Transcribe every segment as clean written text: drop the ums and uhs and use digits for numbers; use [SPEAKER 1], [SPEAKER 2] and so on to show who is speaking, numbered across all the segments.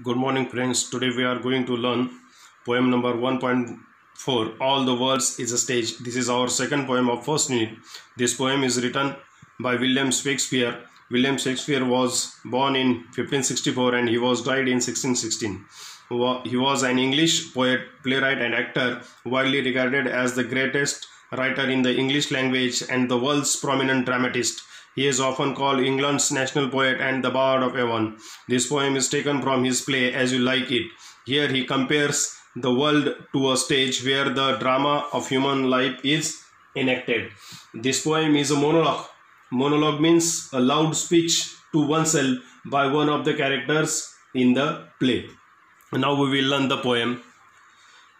[SPEAKER 1] Good morning, friends. Today we are going to learn poem number 1.4. All the world is a stage. This is our second poem of first unit. This poem is written by William Shakespeare. William Shakespeare was born in 1564 and he was died in 1616. He was an English poet, playwright and actor, widely regarded as the greatest writer in the English language and the world's prominent dramatist. He is often called England's national poet and the Bard of Avon. This poem is taken from his play As You Like It. Here he compares the world to a stage where the drama of human life is enacted. This poem is a monologue. Monologue means a loud speech to oneself by one of the characters in the play. Now we will learn the poem.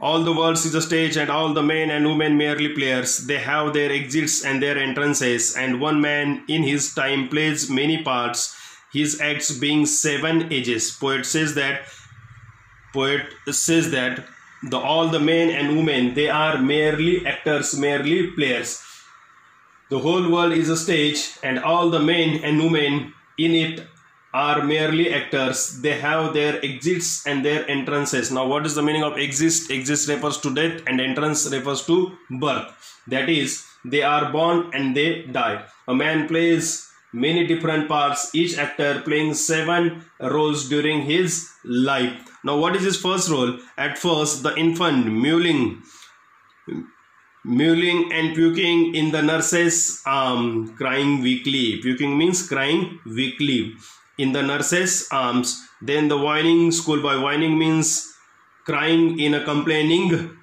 [SPEAKER 1] All the world is a stage and all the men and women merely players. They have their exits and their entrances, and one man in his time plays many parts, his acts being 7 ages. Poet says that all the men and women, they are merely actors, merely players. The whole world is a stage and all the men and women in it are merely actors. They have their exits and their entrances. Now what is the meaning of exist? Exist refers to death and entrance refers to birth. That is, they are born and they die. A man plays many different parts, each actor playing 7 roles during his life. Now what is his first role? At first, the infant mewling and puking in the nurse's arm, crying weakly. Puking means crying weakly in the nurse's arms. Then the whining schoolboy. Whining means crying in a complaining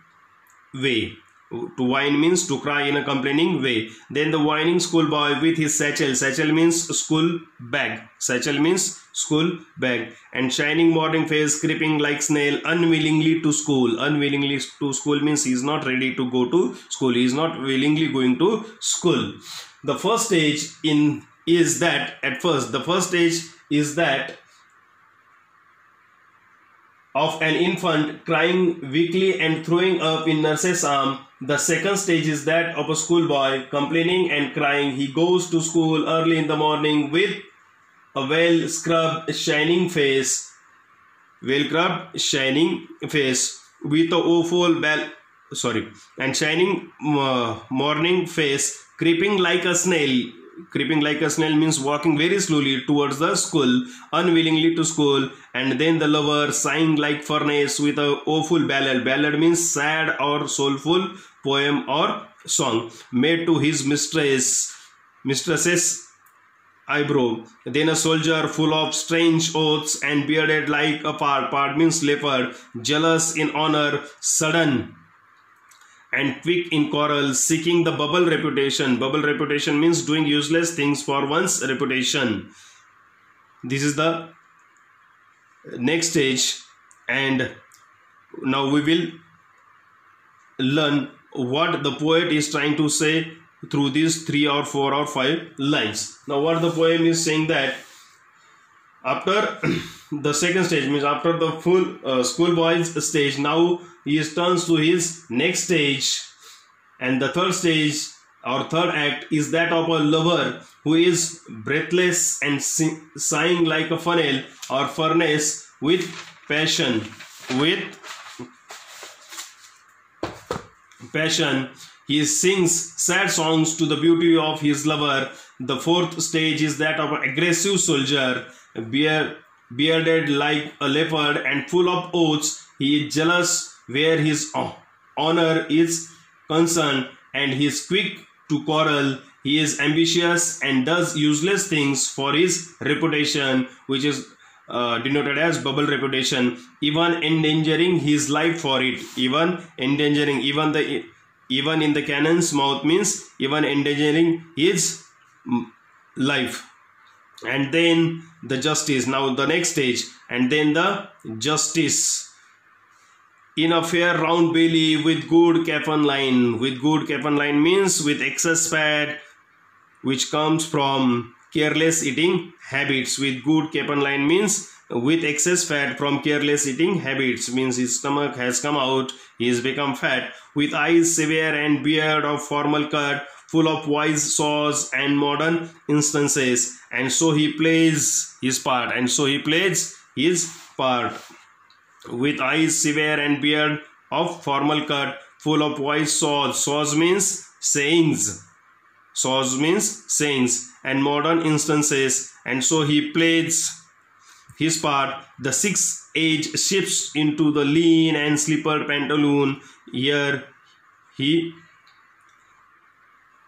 [SPEAKER 1] way. To whine means to cry in a complaining way. Then the whining schoolboy with his satchel. Satchel means school bag. Satchel means school bag. And shining morning face, creeping like snail, unwillingly to school. Unwillingly to school means he is not ready to go to school. He is not willingly going to school. The first stage is that of an infant crying weakly and throwing up in nurse's arm. The second stage is that of a schoolboy complaining and crying. He goes to school early in the morning with a well-scrubbed shining face, with a shining morning face, creeping like a snail. Creeping like a snail means walking very slowly towards the school, unwillingly to school. And then the lover sighing like furnace with a woeful ballad. Ballad means sad or soulful poem or song made to his mistress's eyebrow. Then a soldier full of strange oaths and bearded like a pard means leopard, jealous in honor, sudden and quick in quarrel, seeking the bubble reputation. Bubble reputation means doing useless things for one's reputation. This is the next stage, and now we will learn what the poet is trying to say through these 3 or 4 or 5 lines. Now what the poem is saying that after the second stage, means after the full schoolboy's stage, now he turns to his next stage, and the third stage or third act is that of a lover who is breathless and sighing like a funnel or furnace with passion. He sings sad songs to the beauty of his lover. The fourth stage is that of an aggressive soldier, bearded like a leopard and full of oaths. He is jealous where his honor is concerned, and he is quick to quarrel. He is ambitious and does useless things for his reputation, which is denoted as bubble reputation, even endangering his life for it. Even in the cannon's mouth means even endangering his life. And then the justice. Now the next stage, and then the justice. In a fair round belly with good capon line. With good capon line means with excess fat which comes from careless eating habits. With good capon line means with excess fat from careless eating habits, means his stomach has come out, he has become fat. With eyes severe and beard of formal cut, full of wise saws and modern instances. And so he plays his part. his part. With eyes severe and beard of formal cut, full of wise saws. Saws means sayings. Saws means sayings and modern instances. And so he plays his part. The sixth age shifts into the lean and slippered pantaloon. Here he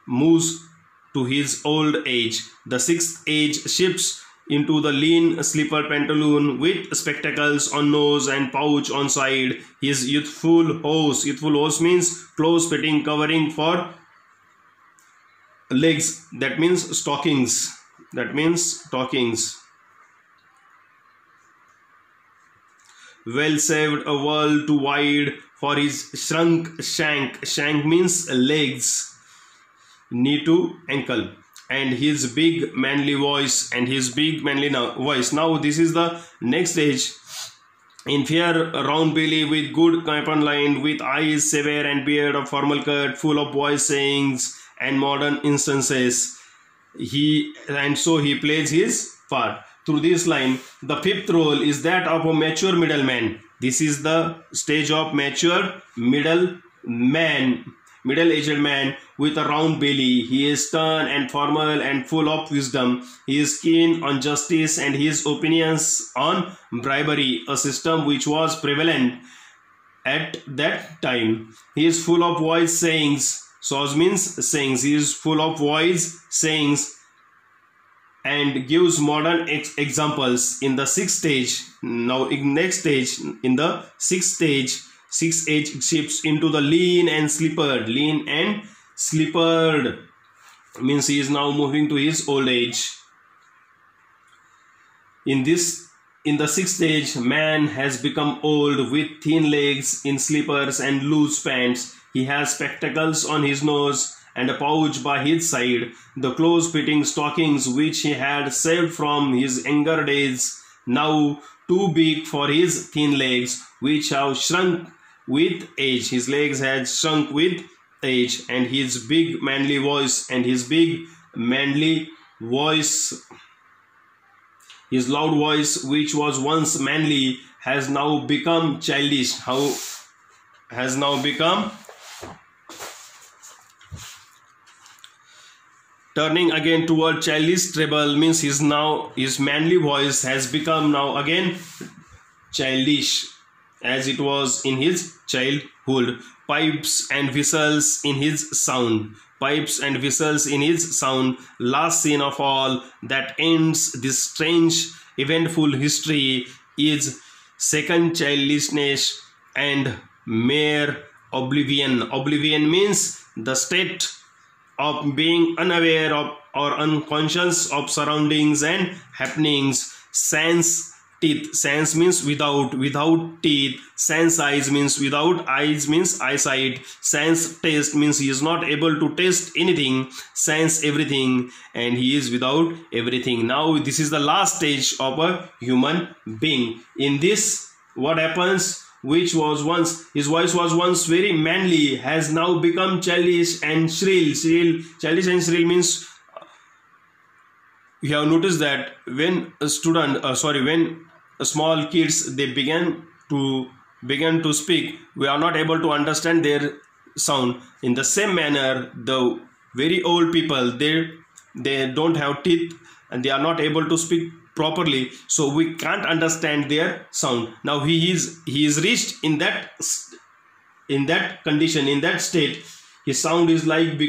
[SPEAKER 1] moves to his old age. The sixth age shifts into the lean slippered pantaloon with spectacles on nose and pouch on side. His youthful hose. Youthful hose means close fitting covering for legs. That means stockings. That means stockings. Well saved, a world too wide for his shrunk shank. Shank means legs, knee to ankle. And his big manly voice. And his big manly voice. Now this is the next stage. In fair round belly with good capon line, with eyes severe and beard of formal cut, full of wise sayings and modern instances. So he plays his part. Through this line, the fifth role is that of a mature middleman. This is the stage of mature middle-aged man with a round belly. He is stern and formal and full of wisdom. He is keen on justice and his opinions on bribery, a system which was prevalent at that time. He is full of wise sayings. Saws means sayings. He is full of wise sayings and gives modern examples. In the sixth stage, now in next stage, in the sixth age shifts into the lean and slippered. Lean and slippered means he is now moving to his old age. In the sixth stage, man has become old with thin legs in slippers and loose pants. He has spectacles on his nose and a pouch by his side. The close-fitting stockings which he had saved from his younger days, now too big for his thin legs, which have shrunk with age. His legs had shrunk with age. And his big manly voice. And his big manly voice, his loud voice, which was once manly, has now become childish. Has now become turning again toward childish treble, means his manly voice has become now again childish as it was in his childhood. Pipes and whistles in his sound. Pipes and whistles in his sound. Last scene of all that ends this strange eventful history is second childishness and mere oblivion. Oblivion means the state of being unaware of or unconscious of surroundings and happenings. Sans teeth. Sans means without teeth. Sans eyes means without eyes means eyesight. Sans taste means he is not able to taste anything. Sans everything, and he is without everything. Now this is the last stage of a human being. In this, what happens? Which was once, his voice was once very manly, has now become childish and shrill. Childish and shrill means, you have noticed that when when small kids they begin to speak, we are not able to understand their sound. In the same manner, the very old people, they don't have teeth and they are not able to speak properly, so we can't understand their sound. Now he is reached in that condition, in that state. His sound is like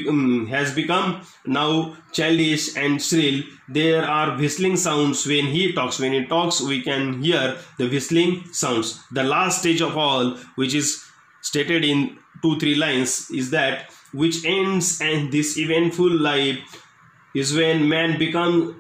[SPEAKER 1] has become now childish and shrill. There are whistling sounds when he talks. When he talks, we can hear the whistling sounds. The last stage of all, which is stated in 2-3 lines, is that which ends and this eventful life is when man becomes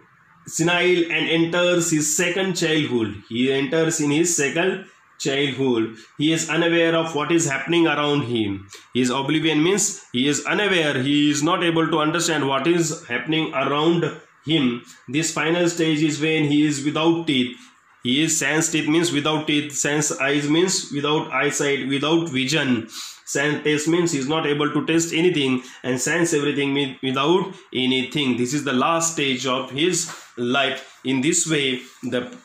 [SPEAKER 1] senile and enters his second childhood. He enters in his second childhood. He is unaware of what is happening around him. His oblivion means he is unaware. He is not able to understand what is happening around him. This final stage is when he is without teeth. He is sans teeth means without teeth. Sans eyes means without eyesight, without vision. Sans taste means he is not able to taste anything, and sans everything means without anything. This is the last stage of his life. In this way, the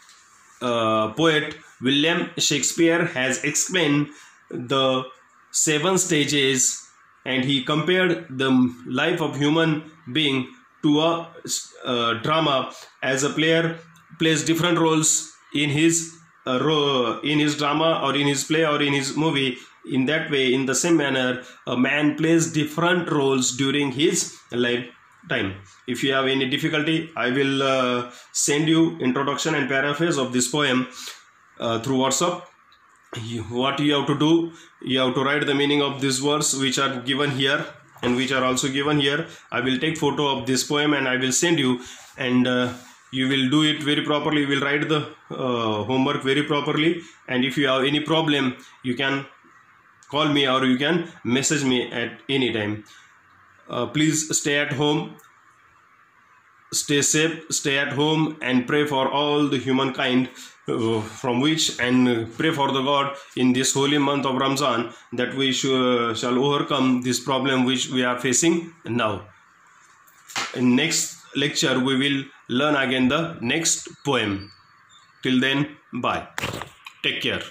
[SPEAKER 1] poet William Shakespeare has explained the 7 stages, and he compared the life of human being to a drama, as a player plays different roles in his drama or in his play or in his movie. In that way, in the same manner, a man plays different roles during his lifetime. If you have any difficulty, I will send you introduction and paraphrase of this poem through WhatsApp. What you have to do, you have to write the meaning of these words which are given here and which are also given here. I will take photo of this poem and I will send you, and you will do it very properly. You will write the homework very properly, and if you have any problem, you can call me or you can message me at any time. Please stay at home, stay safe, stay at home, and pray for all the humankind from which, and pray for the God in this holy month of Ramzan, that we shall overcome this problem which we are facing now. In next lecture we will learn again the next poem. Till then, bye. Take care.